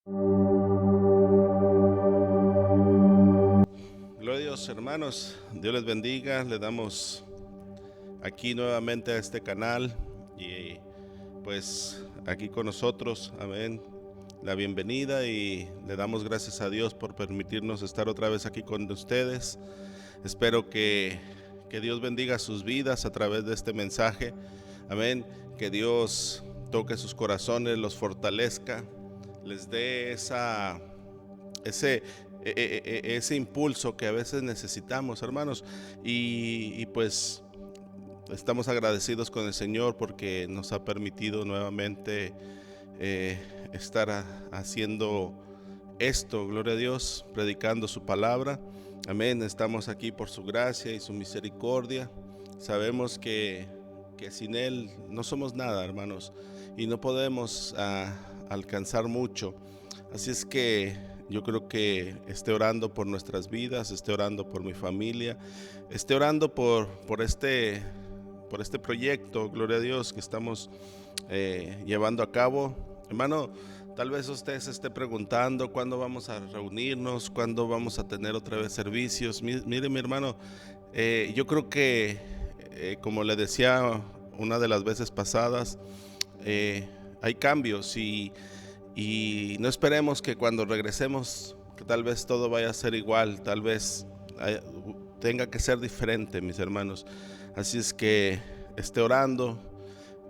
Gloria a Dios, hermanos. Dios les bendiga. Le damos aquí nuevamente a este canal y pues aquí con nosotros, amén, la bienvenida, y le damos gracias a Dios por permitirnos estar otra vez aquí con ustedes. Espero que Dios bendiga sus vidas a través de este mensaje, amén, que Dios toque sus corazones, los fortalezca, les dé ese, ese impulso que a veces necesitamos, hermanos, y pues estamos agradecidos con el Señor porque nos ha permitido nuevamente estar haciendo esto, gloria a Dios, predicando su palabra, amén. Estamos aquí por su gracia y su misericordia. Sabemos que sin Él no somos nada, hermanos, y no podemos alcanzar mucho. Así es que yo creo que esté orando por nuestras vidas, esté orando por mi familia, esté orando por este proyecto, gloria a Dios, que estamos llevando a cabo. Hermano, tal vez usted se esté preguntando cuándo vamos a reunirnos, cuándo vamos a tener otra vez servicios. Mire, mi hermano, yo creo que, como le decía una de las veces pasadas, hay cambios y no esperemos que cuando regresemos que tal vez todo vaya a ser igual, tal vez tenga que ser diferente, mis hermanos. Así es que esté orando,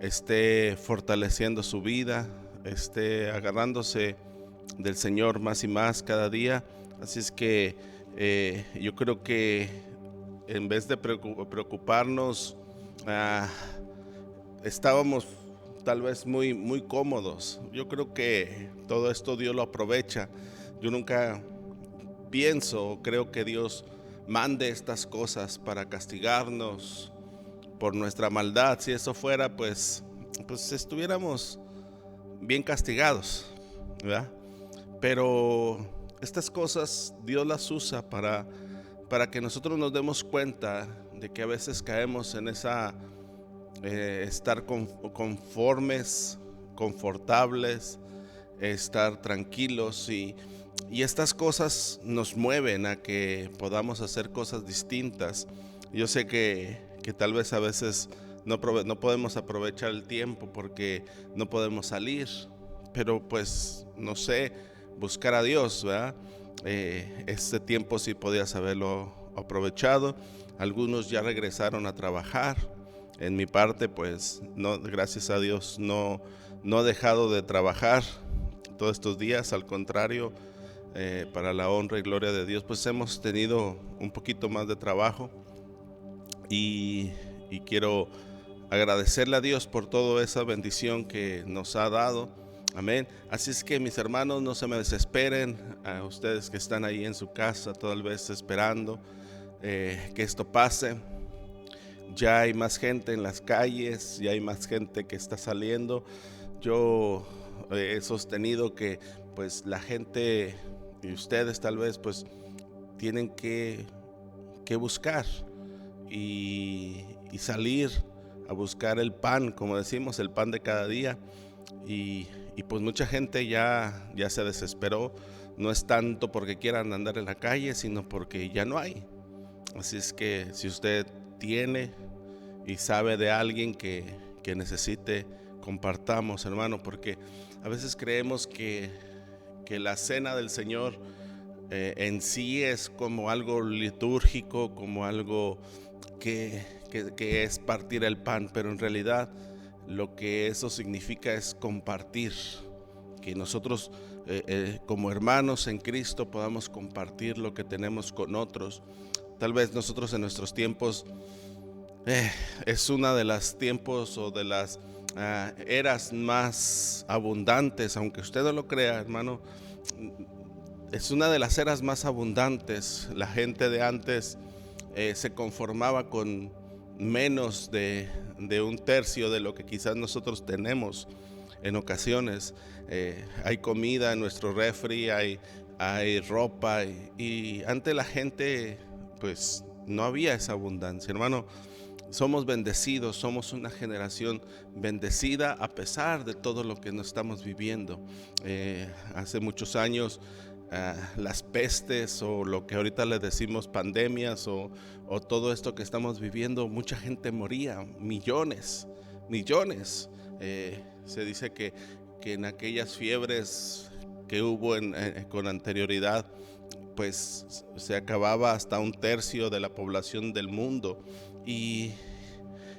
esté fortaleciendo su vida, esté agarrándose del Señor más y más cada día. Así es que yo creo que en vez de preocuparnos, estábamos tal vez muy cómodos. Yo creo que todo esto Dios lo aprovecha. Yo nunca pienso o creo que Dios mande estas cosas para castigarnos por nuestra maldad. Si eso fuera, pues estuviéramos bien castigados, ¿verdad? Pero estas cosas Dios las usa para que nosotros nos demos cuenta de que a veces caemos en esa estar conformes, confortables, estar tranquilos, y estas cosas nos mueven a que podamos hacer cosas distintas. Yo sé que tal vez a veces no podemos aprovechar el tiempo porque no podemos salir, pero pues no sé, buscar a Dios, ¿verdad? Este tiempo sí podías haberlo aprovechado. Algunos ya regresaron a trabajar. En mi parte, pues no, gracias a Dios, no he dejado de trabajar todos estos días. Al contrario, para la honra y gloria de Dios, pues hemos tenido un poquito más de trabajo, y quiero agradecerle a Dios por toda esa bendición que nos ha dado. Amén. Así es que, mis hermanos, no se me desesperen, a ustedes que están ahí en su casa tal vez esperando que esto pase. Ya hay más gente en las calles, ya hay más gente que está saliendo. Yo he sostenido que pues la gente y ustedes tal vez pues tienen que buscar y salir a buscar el pan, como decimos, el pan de cada día. Y pues mucha gente ya se desesperó. No es tanto porque quieran andar en la calle, sino porque ya no hay. Así es que si usted tiene y sabe de alguien que necesite, compartamos, hermano, porque a veces creemos que la cena del Señor en sí es como algo litúrgico, como algo que es partir el pan, pero en realidad lo que eso significa es compartir, que nosotros como hermanos en Cristo podamos compartir lo que tenemos con otros. Tal vez nosotros en nuestros tiempos es una de las tiempos o de las eras más abundantes, aunque usted no lo crea, hermano. Es una de las eras más abundantes. La gente de antes se conformaba con menos de un tercio de lo que quizás nosotros tenemos en ocasiones. Hay comida en nuestro refri, hay ropa, y antes la gente pues no había esa abundancia, hermano. somos bendecidos, somos una generación bendecida a pesar de todo lo que nos estamos viviendo. Hace muchos años las pestes o lo que ahorita le decimos pandemias o todo esto que estamos viviendo, mucha gente moría, millones. Se dice que en aquellas fiebres que hubo con anterioridad, pues se acababa hasta 1/3 de la población del mundo y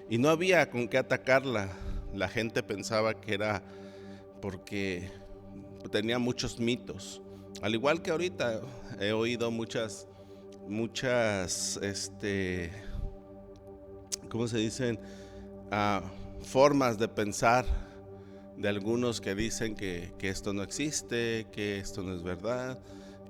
no había con qué atacarla. La gente pensaba que era porque tenía muchos mitos. Al igual que ahorita he oído muchas, ¿cómo se dicen? Formas de pensar de algunos que dicen que esto no existe, que esto no es verdad,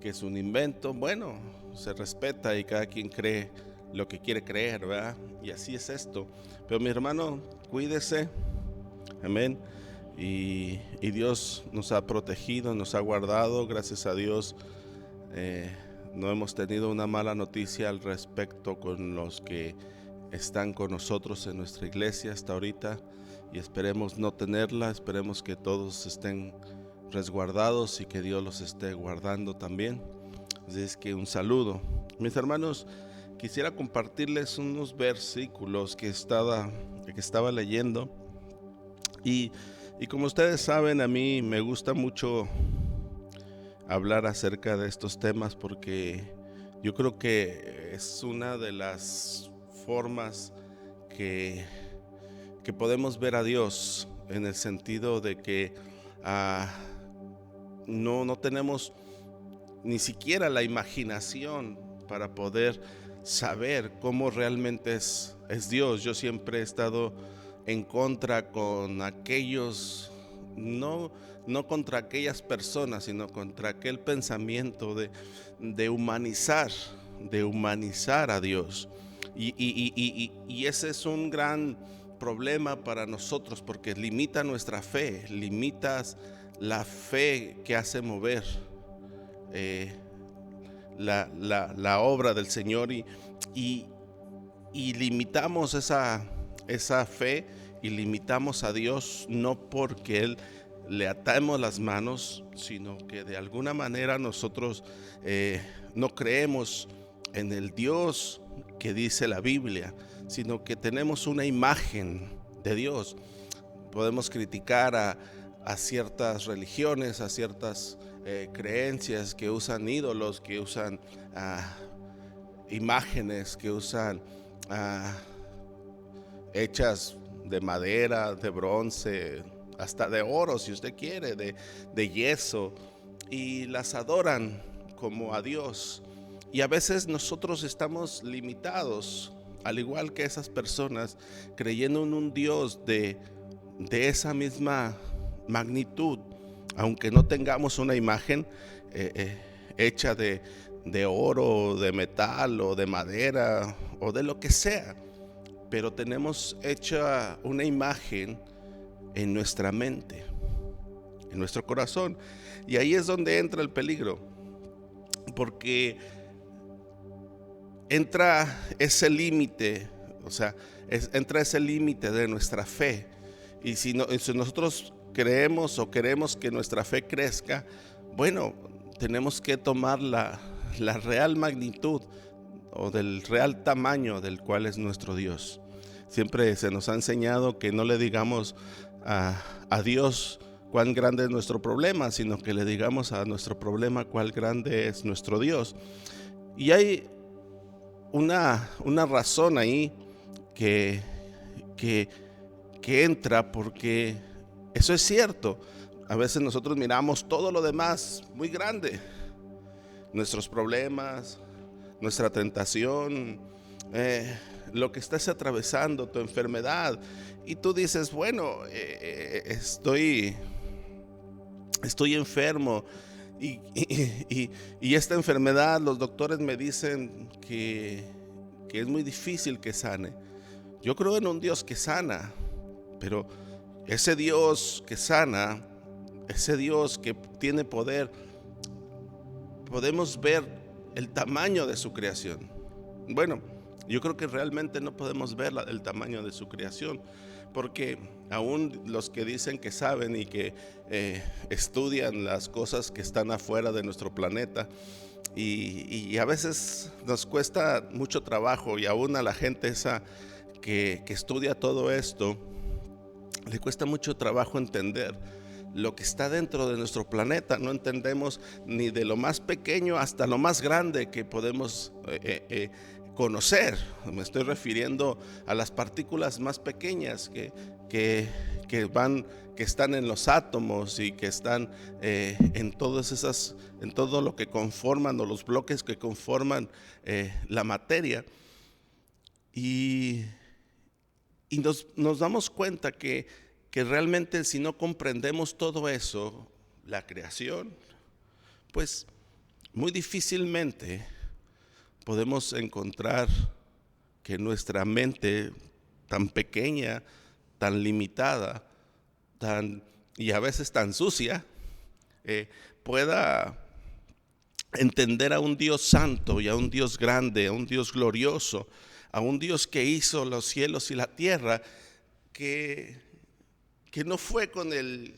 que es un invento. Bueno, se respeta y cada quien cree lo que quiere creer, ¿verdad? Y así es esto. Pero mi hermano, cuídese, amén. Y Dios nos ha protegido, nos ha guardado, gracias a Dios. No hemos tenido una mala noticia al respecto con los que están con nosotros en nuestra iglesia hasta ahorita, y esperemos no tenerla. Esperemos que todos estén resguardados y que Dios los esté guardando también. Así es que un saludo. Mis hermanos, quisiera compartirles unos versículos que estaba leyendo y como ustedes saben, a mí me gusta mucho hablar acerca de estos temas porque yo creo que es una de las formas que podemos ver a Dios, en el sentido de que no tenemos ni siquiera la imaginación para poder saber cómo realmente es Dios. Yo siempre he estado en contra con aquellos, no contra aquellas personas, sino contra aquel pensamiento de humanizar a Dios. Y ese es un gran problema para nosotros, porque limita nuestra fe, limitas la fe que hace mover la obra del Señor, y limitamos esa fe y limitamos a Dios, no porque Él le atamos las manos, sino que de alguna manera nosotros no creemos en el Dios que dice la Biblia, sino que tenemos una imagen de Dios. Podemos criticar a ciertas religiones, a ciertas creencias que usan ídolos, que usan imágenes, que usan hechas de madera, de bronce, hasta de oro si usted quiere, de yeso, y las adoran como a Dios. Y a veces nosotros estamos limitados, al igual que esas personas, creyendo en un Dios de esa misma magnitud, aunque no tengamos una imagen hecha de oro, de metal o de madera o de lo que sea, pero tenemos hecha una imagen en nuestra mente, en nuestro corazón. Y ahí es donde entra el peligro, porque entra ese límite, entra ese límite de nuestra fe. Y si nosotros creemos o queremos que nuestra fe crezca, bueno, tenemos que tomar la real magnitud o del real tamaño del cual es nuestro Dios. Siempre se nos ha enseñado que no le digamos a Dios cuán grande es nuestro problema, sino que le digamos a nuestro problema cuán grande es nuestro Dios. Y hay una razón ahí que entra, porque eso es cierto. A veces nosotros miramos todo lo demás muy grande, nuestros problemas, nuestra tentación, lo que estás atravesando, tu enfermedad, y tú dices, bueno, estoy enfermo, y esta enfermedad, los doctores me dicen que es muy difícil que sane. Yo creo en un Dios que sana, pero ese Dios que sana, ese Dios que tiene poder, podemos ver el tamaño de su creación. Bueno, Yo creo que realmente no podemos ver el tamaño de su creación, porque aún los que dicen que saben y que estudian las cosas que están afuera de nuestro planeta, y a veces nos cuesta mucho trabajo, y aún a la gente esa que estudia todo esto, le cuesta mucho trabajo entender lo que está dentro de nuestro planeta. No entendemos ni de lo más pequeño hasta lo más grande que podemos conocer. Me estoy refiriendo a las partículas más pequeñas que, que están en los átomos y que están en todo lo que conforman, o los bloques que conforman la materia. Y nos damos cuenta que realmente, si no comprendemos todo eso, la creación, pues muy difícilmente podemos encontrar que nuestra mente tan pequeña, tan limitada, y a veces tan sucia, pueda entender a un Dios santo y a un Dios grande, a un Dios glorioso, a un Dios que hizo los cielos y la tierra, que no fue con el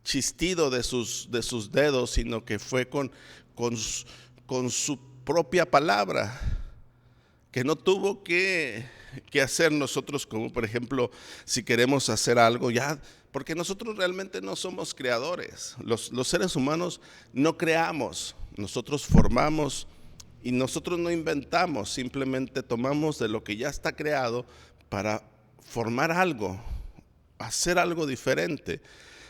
chistido de sus dedos, sino que fue con su propia palabra, que no tuvo que hacer nosotros, como por ejemplo, si queremos hacer algo ya, porque nosotros realmente no somos creadores. Los seres humanos no creamos, nosotros formamos, y nosotros no inventamos, simplemente tomamos de lo que ya está creado para formar algo, hacer algo diferente,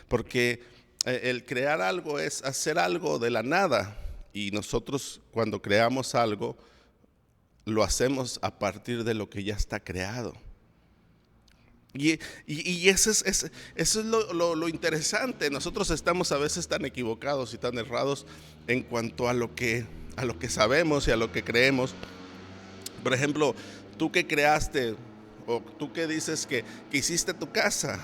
porque el crear algo es hacer algo de la nada, y nosotros cuando creamos algo lo hacemos a partir de lo que ya está creado. Y eso es lo interesante. Nosotros estamos a veces tan equivocados y tan errados en cuanto a lo que sabemos y a lo que creemos. Por ejemplo, tú que creaste, o tú que dices que hiciste tu casa.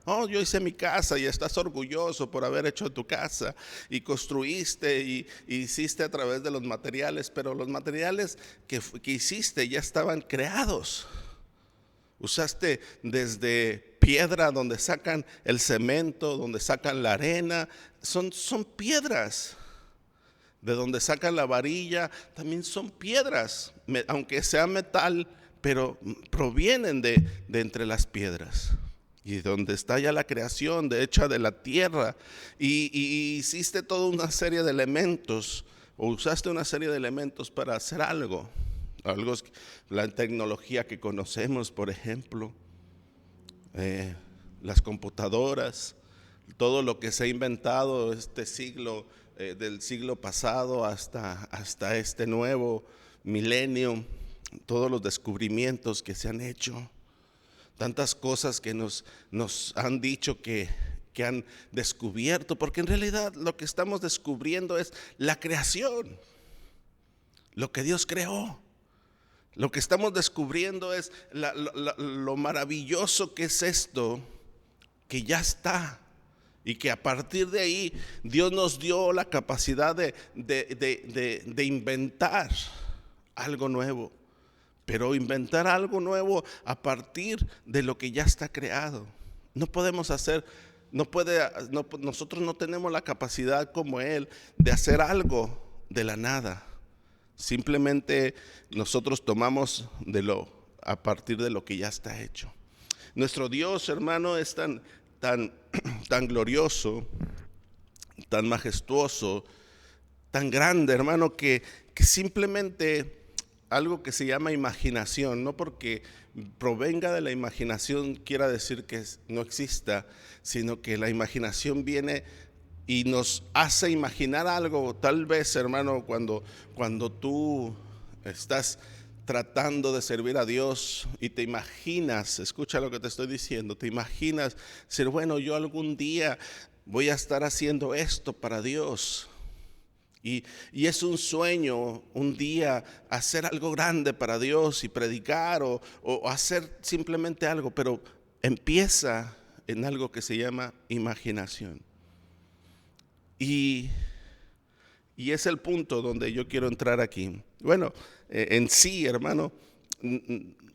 Oh, yo hice mi casa, y estás orgulloso por haber hecho tu casa, y construiste y hiciste a través de los materiales, pero los materiales que hiciste ya estaban creados. Usaste desde piedra, donde sacan el cemento, donde sacan la arena, son piedras. De donde sacan la varilla, también son piedras, aunque sea metal, pero provienen de entre las piedras. Y donde está ya la creación, hecha de la tierra, y hiciste toda una serie de elementos, o usaste una serie de elementos para hacer algo. La tecnología que conocemos, por ejemplo, las computadoras, todo lo que se ha inventado este siglo, del siglo pasado hasta este nuevo milenio, todos los descubrimientos que se han hecho, tantas cosas que nos han dicho que han descubierto, porque en realidad lo que estamos descubriendo es la creación, lo que Dios creó. Lo que estamos descubriendo es lo maravilloso que es esto, que ya está, y que a partir de ahí Dios nos dio la capacidad de inventar algo nuevo, pero inventar algo nuevo a partir de lo que ya está creado. No podemos hacer, nosotros no tenemos la capacidad como Él de hacer algo de la nada. Simplemente nosotros tomamos a partir de lo que ya está hecho. Nuestro Dios, hermano, es tan glorioso, tan majestuoso, tan grande, hermano, que simplemente algo que se llama imaginación, no porque provenga de la imaginación quiera decir que no exista, sino que la imaginación viene y nos hace imaginar algo. Tal vez, hermano, cuando tú estás tratando de servir a Dios y te imaginas, escucha lo que te estoy diciendo, te imaginas decir, bueno, yo algún día voy a estar haciendo esto para Dios. Y es un sueño un día hacer algo grande para Dios y predicar o hacer simplemente algo, pero empieza en algo que se llama imaginación. Y Y es el punto donde yo quiero entrar aquí. Bueno, en sí, hermano,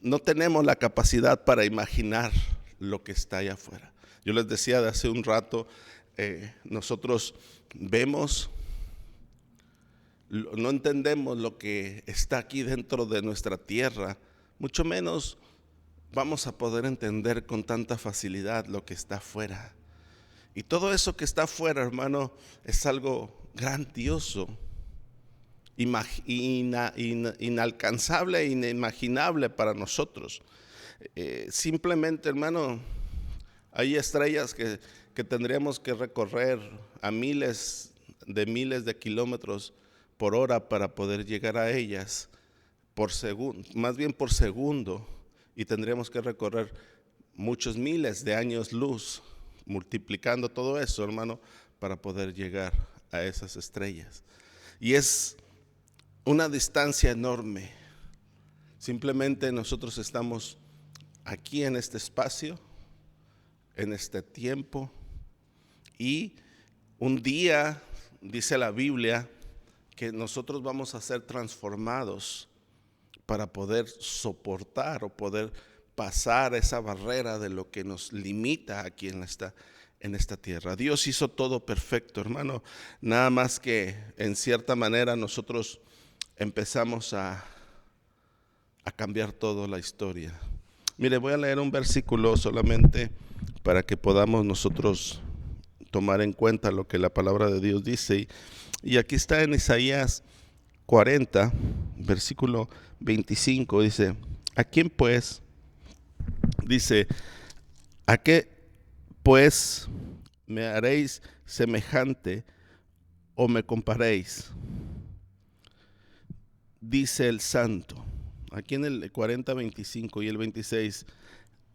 no tenemos la capacidad para imaginar lo que está allá afuera. Yo les decía de hace un rato, nosotros vemos, no entendemos lo que está aquí dentro de nuestra tierra, mucho menos vamos a poder entender con tanta facilidad lo que está afuera. Y todo eso que está afuera, hermano, es algo grandioso, inalcanzable e inimaginable para nosotros. Simplemente, hermano, hay estrellas que tendríamos que recorrer a miles de kilómetros por hora para poder llegar a ellas, por segundo, más bien por segundo, y tendríamos que recorrer muchos miles de años luz, multiplicando todo eso, hermano, para poder llegar a esas estrellas. Y es una distancia enorme. Simplemente nosotros estamos aquí en este espacio, en este tiempo, y un día, dice la Biblia, que nosotros vamos a ser transformados para poder soportar o poder pasar esa barrera de lo que nos limita aquí en esta tierra. Dios hizo todo perfecto, hermano, nada más que en cierta manera nosotros empezamos a cambiar toda la historia. Mire, voy a leer un versículo solamente para que podamos nosotros tomar en cuenta lo que la palabra de Dios dice. Y aquí está en Isaías 40, versículo 25, dice: ¿a quién pues? Dice: ¿a qué pues me haréis semejante o me comparéis? Dice el Santo. Aquí en el 40, 25 y el 26: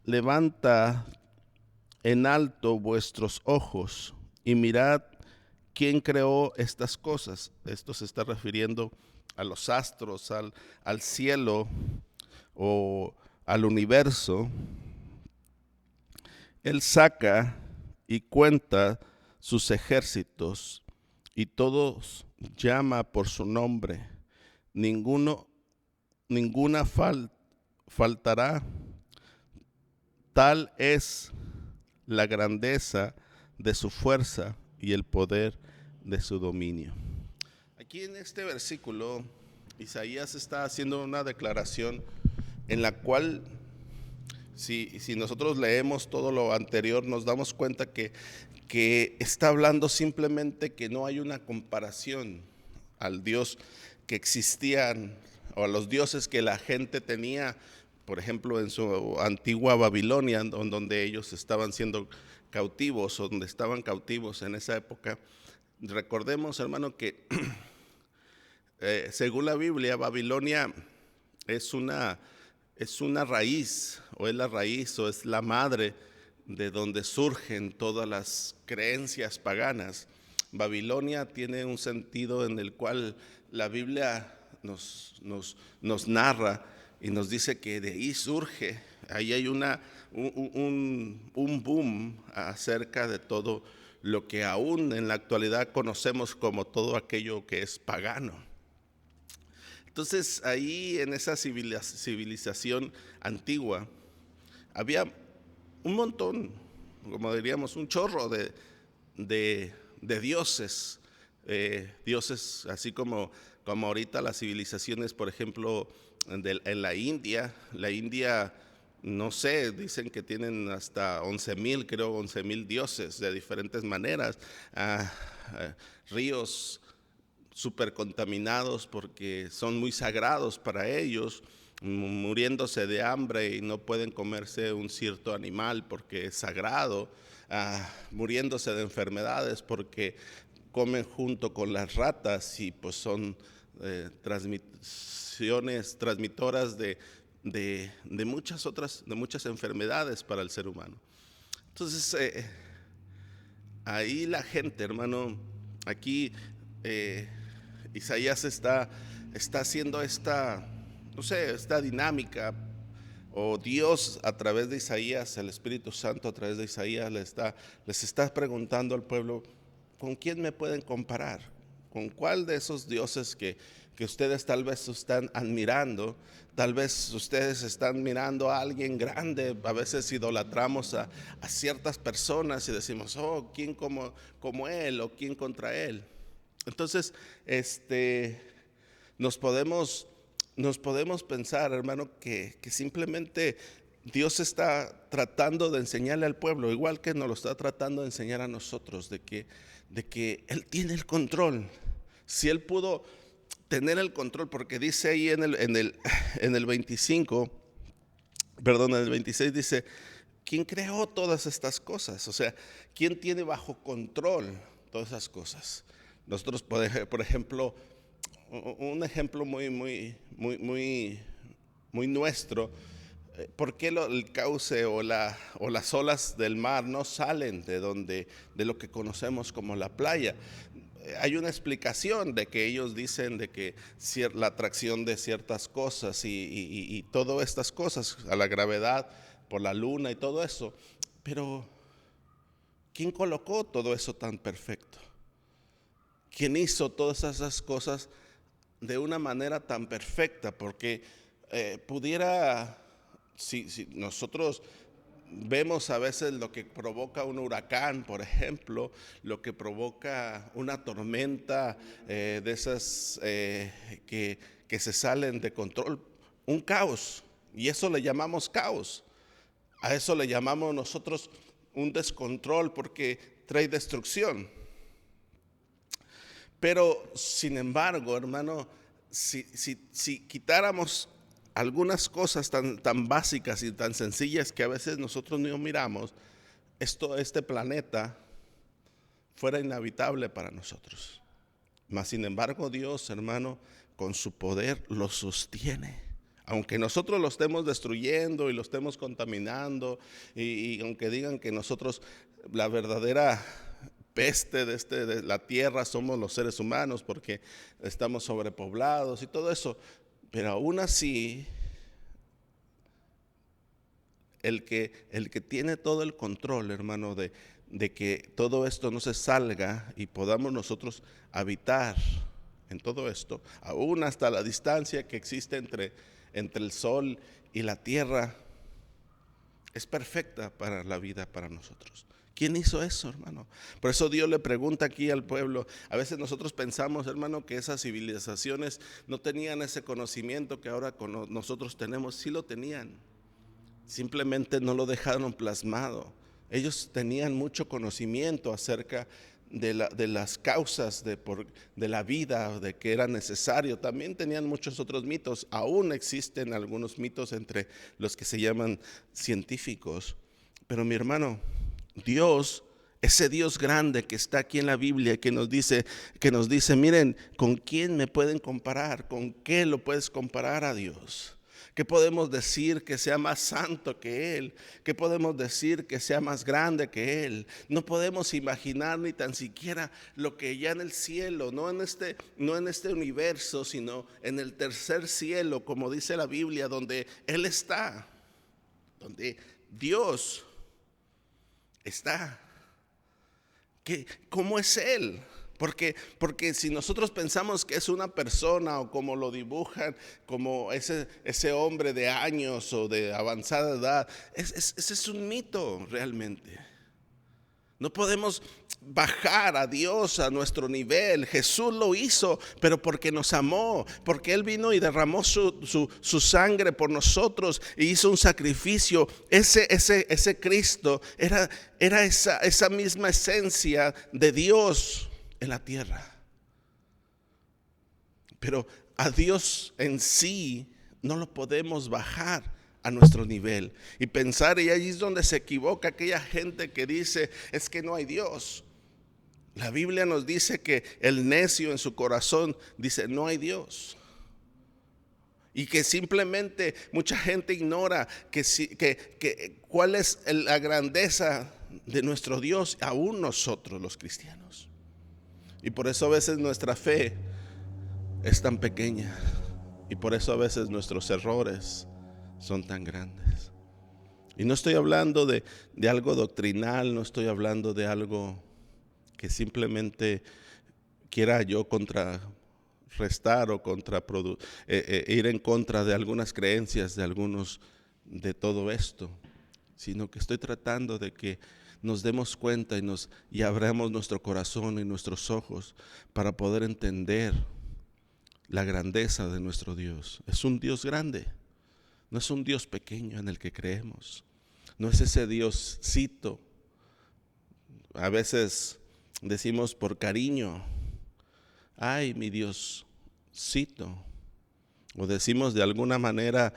levanta en alto vuestros ojos y mirad quién creó estas cosas. Esto se está refiriendo a los astros, al cielo o al universo. Él saca y cuenta sus ejércitos y todos llama por su nombre. Ninguna faltará. Tal es la grandeza de su fuerza y el poder de su dominio. Aquí en este versículo, Isaías está haciendo una declaración en la cual, si nosotros leemos todo lo anterior, nos damos cuenta que está hablando simplemente que no hay una comparación al Dios que existían o a los dioses que la gente tenía, por ejemplo, en su antigua Babilonia, donde ellos estaban siendo cautivos, o donde estaban cautivos en esa época. Recordemos, hermano, que según la Biblia, Babilonia es una raíz, o es la raíz, o es la madre de donde surgen todas las creencias paganas. Babilonia tiene un sentido en el cual la Biblia nos narra y nos dice que de ahí surge, ahí hay un boom acerca de todo lo que aún en la actualidad conocemos como todo aquello que es pagano. Entonces ahí en esa civilización antigua había un montón, como diríamos, un chorro de dioses, dioses así como ahorita las civilizaciones, por ejemplo, en la India, no sé, dicen que tienen hasta 11,000, creo 11,000 dioses de diferentes maneras, ríos súper contaminados porque son muy sagrados para ellos, muriéndose de hambre y no pueden comerse un cierto animal porque es sagrado, muriéndose de enfermedades porque comen junto con las ratas y pues son transmitoras de muchas enfermedades para el ser humano. Entonces ahí la gente, hermano, aquí Isaías está haciendo esta dinámica, o Dios a través de Isaías, el Espíritu Santo a través de Isaías les está preguntando al pueblo: ¿con quién me pueden comparar? ¿Con cuál de esos dioses que ustedes tal vez están admirando? Tal vez ustedes están mirando a alguien grande. A veces idolatramos a ciertas personas y decimos, oh, ¿quién como él o quién contra él? Entonces, nos podemos pensar, hermano, que simplemente Dios está tratando de enseñarle al pueblo, igual que nos lo está tratando de enseñar a nosotros, de que Él tiene el control. Si Él pudo tener el control, porque dice ahí en el 25, perdón, en el 26 dice, ¿quién creó todas estas cosas? O sea, ¿quién tiene bajo control todas esas cosas? Nosotros, por ejemplo, un ejemplo muy nuestro. ¿Por qué el cauce o las olas del mar no salen de lo que conocemos como la playa? Hay una explicación de que ellos dicen de que la atracción de ciertas cosas y todas estas cosas, a la gravedad por la luna y todo eso. Pero ¿quién colocó todo eso tan perfecto? ¿Quién hizo todas esas cosas de una manera tan perfecta? Porque si nosotros vemos a veces lo que provoca un huracán, por ejemplo, lo que provoca una tormenta de esas que se salen de control, un caos, y eso le llamamos caos. A eso le llamamos nosotros un descontrol, porque trae destrucción. Pero sin embargo, hermano, si quitáramos algunas cosas tan básicas y tan sencillas que a veces nosotros no miramos, este planeta fuera inhabitable para nosotros. Mas sin embargo, Dios, hermano, con su poder lo sostiene. Aunque nosotros lo estemos destruyendo y lo estemos contaminando, y aunque digan que nosotros, la verdadera peste de la tierra somos los seres humanos porque estamos sobrepoblados y todo eso, pero aún así el que tiene todo el control, hermano, de que todo esto no se salga y podamos nosotros habitar en todo esto, aún hasta la distancia que existe entre el sol y la tierra, es perfecta para la vida, para nosotros. ¿Quién hizo eso, hermano? Por eso Dios le pregunta aquí al pueblo. A veces nosotros pensamos, hermano, que esas civilizaciones no tenían ese conocimiento que ahora nosotros tenemos. Sí lo tenían, simplemente no lo dejaron plasmado. Ellos tenían mucho conocimiento acerca de las causas de la vida, de que era necesario. También tenían muchos otros mitos. Aún existen algunos mitos entre los que se llaman científicos. Pero mi hermano, Dios, ese Dios grande que está aquí en la Biblia, que nos dice, miren, ¿con quién me pueden comparar? ¿Con qué lo puedes comparar a Dios? ¿Qué podemos decir que sea más santo que Él? ¿Qué podemos decir que sea más grande que Él? No podemos imaginar ni tan siquiera lo que ya en el cielo, no en este universo, sino en el tercer cielo, como dice la Biblia, donde Él está, donde Dios está. ¿Cómo es Él? Porque si nosotros pensamos que es una persona, o como lo dibujan, como ese hombre de años o de avanzada edad, ese es un mito realmente. No podemos bajar a Dios a nuestro nivel. Jesús lo hizo, pero porque nos amó, porque Él vino y derramó su sangre por nosotros y hizo un sacrificio. Ese Cristo era esa misma esencia de Dios en la tierra. Pero a Dios en sí no lo podemos bajar a nuestro nivel y pensar, y ahí es donde se equivoca aquella gente que dice, es que no hay Dios. La Biblia nos dice que el necio en su corazón dice, no hay Dios. Y que simplemente mucha gente ignora cuál es la grandeza de nuestro Dios, aún nosotros los cristianos. Y por eso a veces nuestra fe es tan pequeña, y por eso a veces nuestros errores son tan grandes. Y no estoy hablando de algo doctrinal, no estoy hablando de algo que simplemente quiera yo contrarrestar o ir en contra de algunas creencias de algunos de todo esto, sino que estoy tratando de que nos demos cuenta y abramos nuestro corazón y nuestros ojos para poder entender la grandeza de nuestro Dios. Es un Dios grande, no es un Dios pequeño en el que creemos, no es ese Dioscito. A veces decimos por cariño, ay, mi Dioscito, o decimos de alguna manera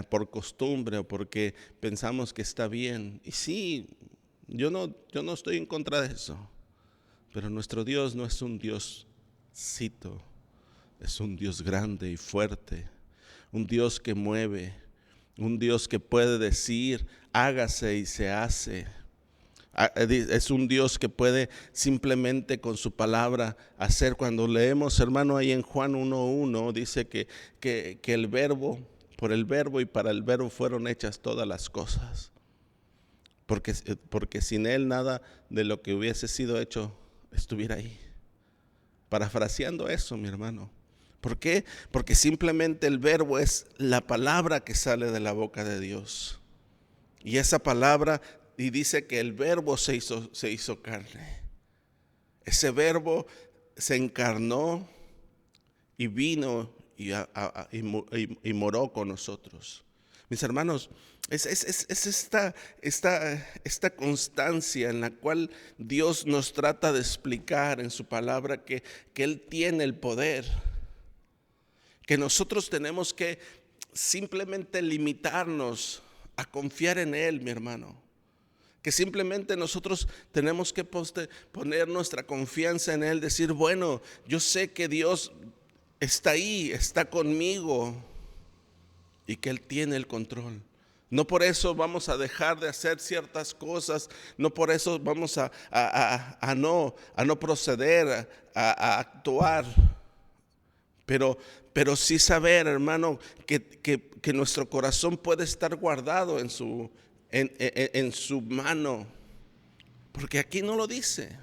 por costumbre o porque pensamos que está bien. Y sí, yo no estoy en contra de eso, pero nuestro Dios no es un Dioscito, es un Dios grande y fuerte, un Dios que mueve, un Dios que puede decir, hágase y se hace. Es un Dios que puede simplemente con su palabra hacer. Cuando leemos, hermano, ahí en Juan 1:1 dice que el verbo, por el verbo y para el verbo fueron hechas todas las cosas. Porque sin él nada de lo que hubiese sido hecho estuviera ahí. Parafraseando eso, mi hermano. ¿Por qué? Porque simplemente el verbo es la palabra que sale de la boca de Dios. Y esa palabra, y dice que el verbo se hizo carne. Ese verbo se encarnó y vino y moró con nosotros. Mis hermanos, es esta constancia en la cual Dios nos trata de explicar en su palabra que Él tiene el poder, que nosotros tenemos que simplemente limitarnos a confiar en Él, mi hermano. Que simplemente nosotros tenemos que poner nuestra confianza en Él, decir, bueno, yo sé que Dios está ahí, está conmigo y que Él tiene el control. No por eso vamos a dejar de hacer ciertas cosas, no por eso vamos a no proceder, a actuar. Pero sí saber, hermano, que nuestro corazón puede estar guardado en su mano. Porque aquí no lo dice.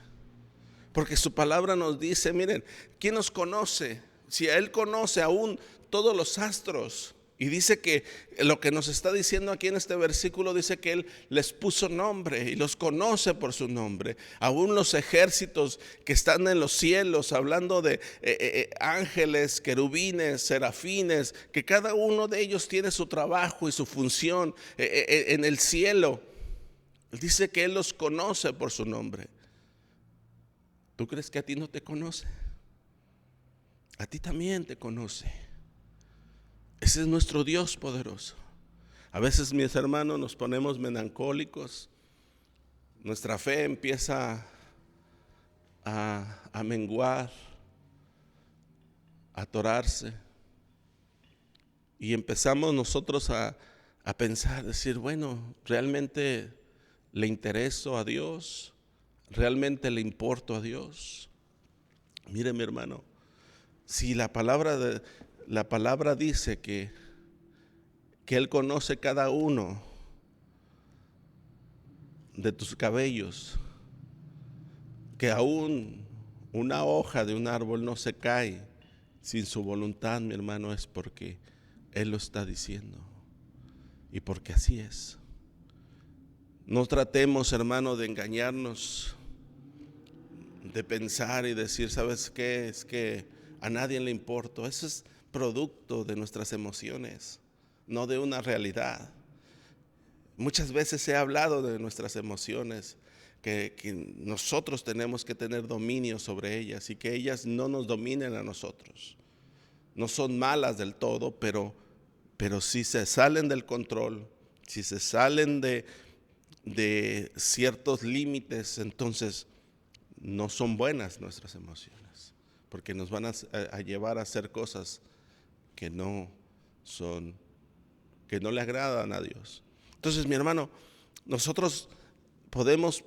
Porque su palabra nos dice, miren, ¿quién nos conoce? Si a Él conoce aún todos los astros. Y dice que lo que nos está diciendo aquí en este versículo, dice que Él les puso nombre y los conoce por su nombre. Aún los ejércitos que están en los cielos, hablando de ángeles, querubines, serafines, que cada uno de ellos tiene su trabajo y su función en el cielo. Él dice que Él los conoce por su nombre. ¿Tú crees que a ti no te conoce? A ti también te conoce. Ese es nuestro Dios poderoso. A veces, mis hermanos, nos ponemos melancólicos. Nuestra fe empieza a menguar, a atorarse. Y empezamos nosotros a pensar, decir, bueno, ¿realmente le intereso a Dios? ¿Realmente le importo a Dios? Mire, mi hermano, si la palabra dice que Él conoce cada uno de tus cabellos, que aún una hoja de un árbol no se cae sin su voluntad, mi hermano, es porque Él lo está diciendo y porque así es. No tratemos, hermano, de engañarnos, de pensar y decir, ¿sabes qué? Es que a nadie le importo. Eso es producto de nuestras emociones, no de una realidad. Muchas veces se ha hablado de nuestras emociones, que nosotros tenemos que tener dominio sobre ellas y que ellas no nos dominen a nosotros. No son malas del todo, pero si se salen del control, si se salen de ciertos límites, entonces no son buenas nuestras emociones, porque nos van a llevar a hacer cosas que no le agradan a Dios. Entonces, mi hermano, nosotros podemos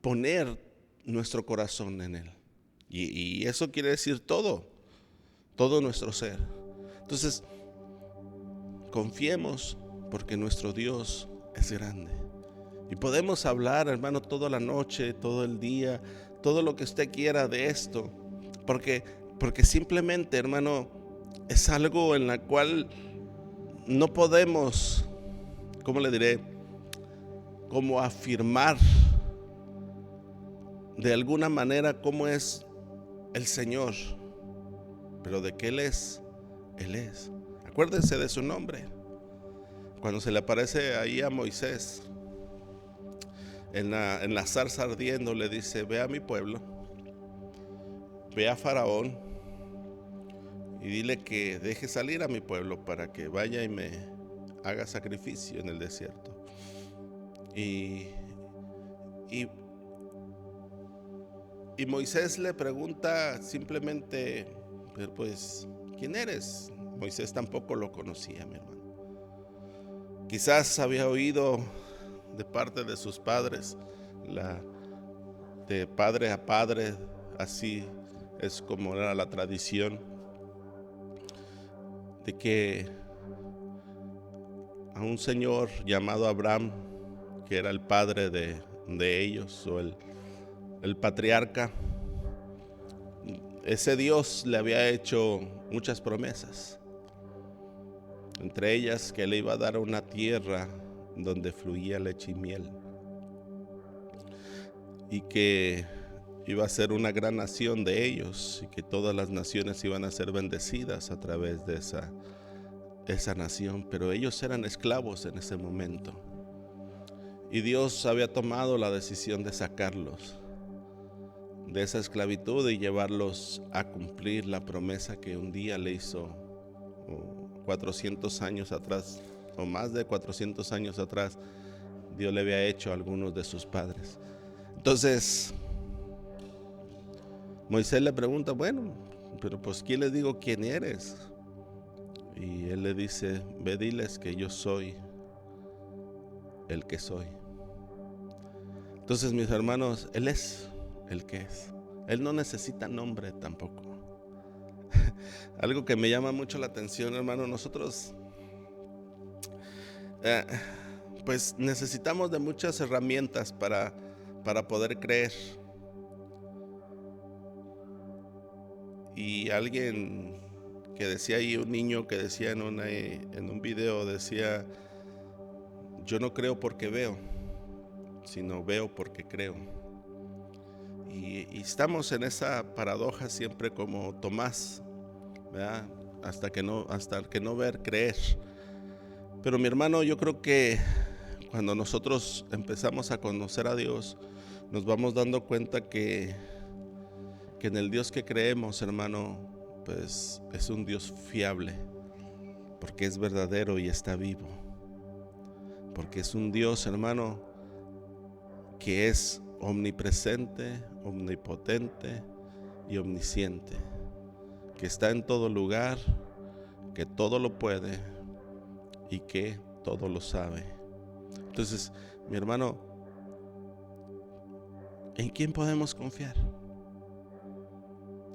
poner nuestro corazón en Él, y eso quiere decir todo nuestro ser. Entonces, confiemos, porque nuestro Dios es grande. Y podemos hablar, hermano, toda la noche, todo el día, todo lo que usted quiera de esto, Porque simplemente, hermano, es algo en la cual no podemos, ¿cómo le diré? Como afirmar de alguna manera cómo es el Señor, pero de que Él es. Acuérdense de su nombre. Cuando se le aparece ahí a Moisés en la zarza ardiendo, le dice: ve a mi pueblo, ve a Faraón y dile que deje salir a mi pueblo para que vaya y me haga sacrificio en el desierto. Y Moisés le pregunta simplemente: pero pues, ¿quién eres? Moisés tampoco lo conocía, mi hermano. Quizás había oído de parte de sus padres, de padre a padre, así es como era la tradición, de que a un señor llamado Abraham, que era el padre de ellos, o el patriarca, ese Dios le había hecho muchas promesas, entre ellas que le iba a dar una tierra donde fluía leche y miel, y que iba a ser una gran nación de ellos, y que todas las naciones iban a ser bendecidas a través de esa nación. Pero ellos eran esclavos en ese momento, y Dios había tomado la decisión de sacarlos de esa esclavitud y llevarlos a cumplir la promesa que un día le hizo 400 años atrás, o más de 400 años atrás, Dios le había hecho a algunos de sus padres. Entonces Moisés le pregunta: bueno, pero pues ¿quién les digo quién eres? Y él le dice: ve, diles que yo soy el que soy. Entonces, mis hermanos, Él es el que es. Él no necesita nombre tampoco. Algo que me llama mucho la atención, hermano, nosotros pues necesitamos de muchas herramientas para poder creer. Y alguien que decía ahí, un niño que decía en un video, decía: yo no creo porque veo, sino veo porque creo. Y estamos en esa paradoja siempre como Tomás, ¿verdad? Hasta que no ver, creer. Pero mi hermano, yo creo que cuando nosotros empezamos a conocer a Dios, nos vamos dando cuenta que en el Dios que creemos, hermano, pues es un Dios fiable, porque es verdadero y está vivo. Porque es un Dios, hermano, que es omnipresente, omnipotente y omnisciente, que está en todo lugar, que todo lo puede y que todo lo sabe. Entonces, mi hermano, ¿en quién podemos confiar?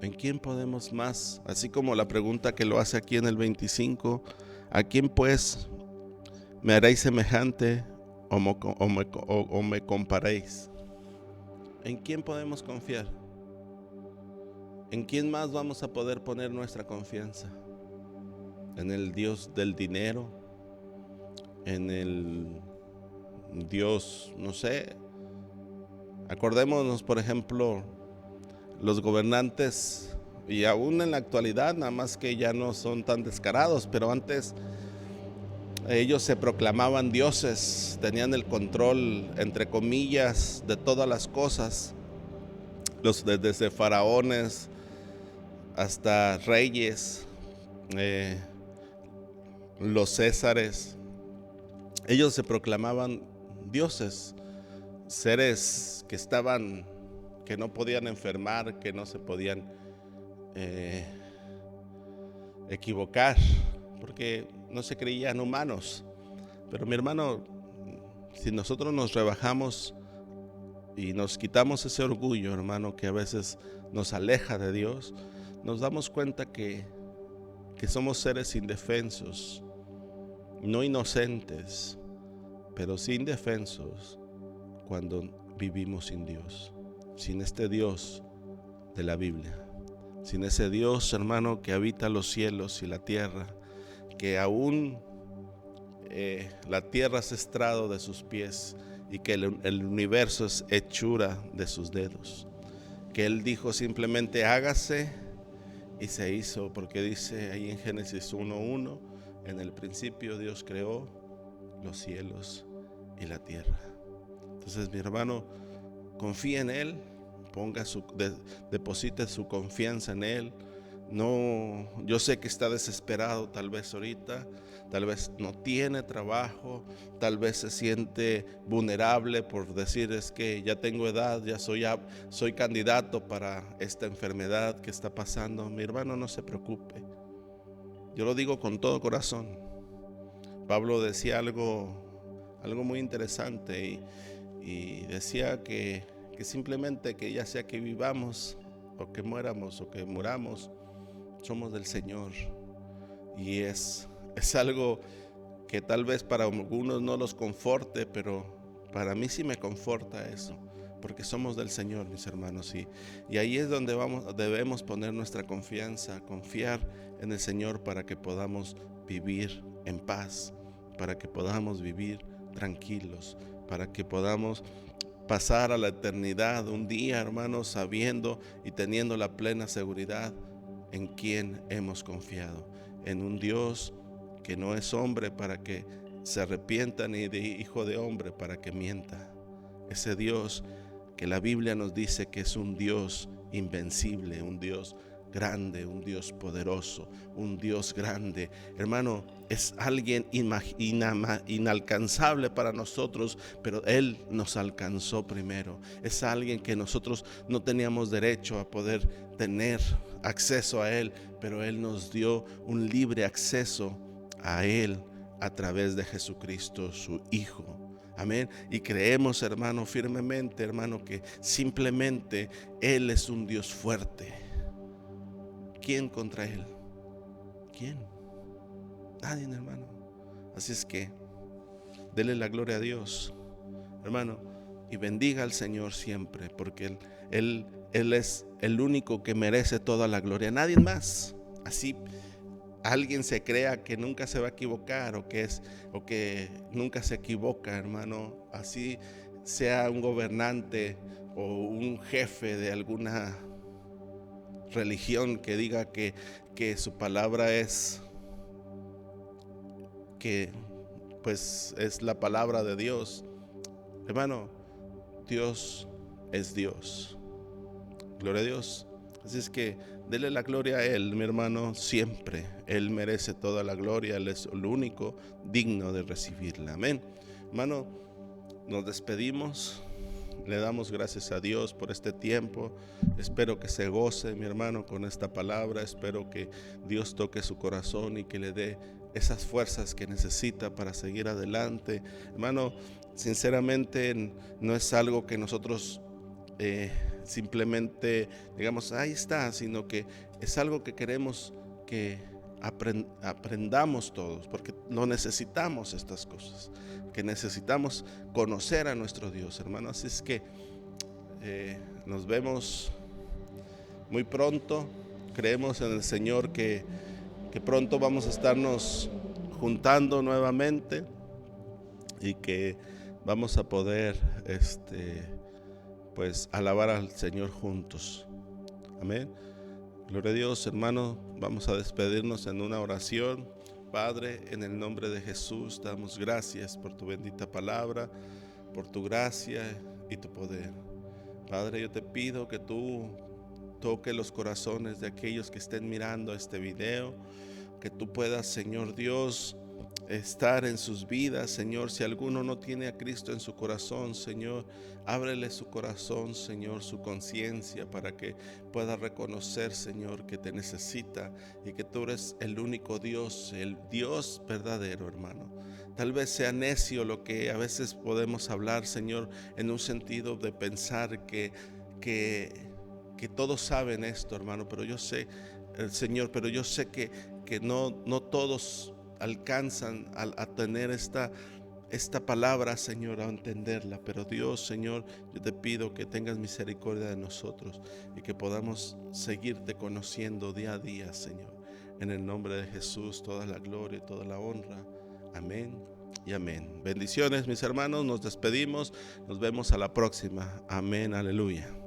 ¿En quién podemos más? Así como la pregunta que lo hace aquí en el 25, ¿a quién pues me haréis semejante o me comparéis? ¿En quién podemos confiar? ¿En quién más vamos a poder poner nuestra confianza? ¿En el Dios del dinero? ¿En el Dios, no sé? Acordémonos, por ejemplo, los gobernantes, y aún en la actualidad, nada más que ya no son tan descarados, pero antes ellos se proclamaban dioses, tenían el control, entre comillas, de todas las cosas, desde faraones hasta reyes, los césares. Ellos se proclamaban dioses, seres que no podían enfermar, que no se podían equivocar, porque no se creían humanos. Pero mi hermano, si nosotros nos rebajamos y nos quitamos ese orgullo, hermano, que a veces nos aleja de Dios, nos damos cuenta que somos seres indefensos, no inocentes, pero sí indefensos cuando vivimos sin Dios, sin este Dios de la Biblia, sin ese Dios, hermano, que habita los cielos y la tierra, que aún la tierra es estrado de sus pies y que el universo es hechura de sus dedos. Que Él dijo simplemente hágase y se hizo, porque dice ahí en Génesis 1:1, en el principio Dios creó los cielos y la tierra. Entonces, mi hermano, confía en Él, deposite su confianza en Él. No, yo sé que está desesperado tal vez ahorita, tal vez no tiene trabajo, tal vez se siente vulnerable por decir es que ya tengo edad, ya soy candidato para esta enfermedad que está pasando. Mi hermano, no se preocupe. Yo lo digo con todo corazón. Pablo decía algo muy interesante y decía que simplemente que ya sea que vivamos o que muéramos o que muramos, somos del Señor. Y es algo que tal vez para algunos no los conforte, pero para mí sí me conforta eso, porque somos del Señor, mis hermanos. Y ahí es donde debemos poner nuestra confianza, confiar en el Señor para que podamos vivir en paz, para que podamos vivir tranquilos, para que podamos pasar a la eternidad un día, hermanos, sabiendo y teniendo la plena seguridad en quien hemos confiado, en un Dios que no es hombre para que se arrepienta, ni de hijo de hombre para que mienta. Ese Dios que la Biblia nos dice que es un Dios invencible, un Dios grande, un Dios poderoso, un Dios grande. Hermano, es alguien inalcanzable para nosotros, pero Él nos alcanzó primero. Es alguien que nosotros no teníamos derecho a poder tener acceso a Él, pero Él nos dio un libre acceso a Él a través de Jesucristo, su Hijo. Amén. Y creemos, hermano, firmemente, hermano, que simplemente Él es un Dios fuerte. ¿Quién contra Él? ¿Quién? Nadie, hermano. Así es que dele la gloria a Dios, hermano, y bendiga al Señor siempre, porque Él es el único que merece toda la gloria, nadie más. Así alguien se crea que nunca se va a equivocar o que nunca se equivoca, hermano, así sea un gobernante o un jefe de alguna religión que diga que su palabra es que pues es la palabra de Dios. Hermano, Dios es Dios. Gloria a Dios. Así es que dele la gloria a Él, mi hermano, siempre. Él merece toda la gloria. Él es el único digno de recibirla. Amén. Hermano, nos despedimos. Le damos gracias a Dios por este tiempo. Espero que se goce, mi hermano, con esta palabra. Espero que Dios toque su corazón y que le dé esas fuerzas que necesita para seguir adelante. Hermano, sinceramente no es algo que nosotros simplemente digamos, ahí está, sino que es algo que queremos que aprendamos todos, porque no necesitamos estas cosas, que necesitamos conocer a nuestro Dios, hermano. Así es que nos vemos muy pronto. Creemos en el Señor que pronto vamos a estarnos juntando nuevamente y que vamos a poder pues alabar al Señor juntos. Amén. Gloria a Dios, hermano. Vamos a despedirnos en una oración. Padre, en el nombre de Jesús, damos gracias por tu bendita palabra, por tu gracia y tu poder. Padre, yo te pido que tú toques los corazones de aquellos que estén mirando este video, que tú puedas, Señor Dios, estar en sus vidas, Señor. Si alguno no tiene a Cristo en su corazón, Señor, ábrele su corazón, Señor, su conciencia, para que pueda reconocer, Señor, que te necesita y que tú eres el único Dios, el Dios verdadero, hermano. Tal vez sea necio lo que a veces podemos hablar, Señor, en un sentido de pensar que todos saben esto, hermano, pero yo sé, Señor, pero yo sé que no todos alcanzan a tener esta esta palabra, Señor, a entenderla. Pero Dios, Señor, yo te pido que tengas misericordia de nosotros y que podamos seguirte conociendo día a día, Señor. En el nombre de Jesús, toda la gloria y toda la honra. Amén y amén. Bendiciones, mis hermanos. Nos despedimos. Nos vemos a la próxima. Amén. Aleluya.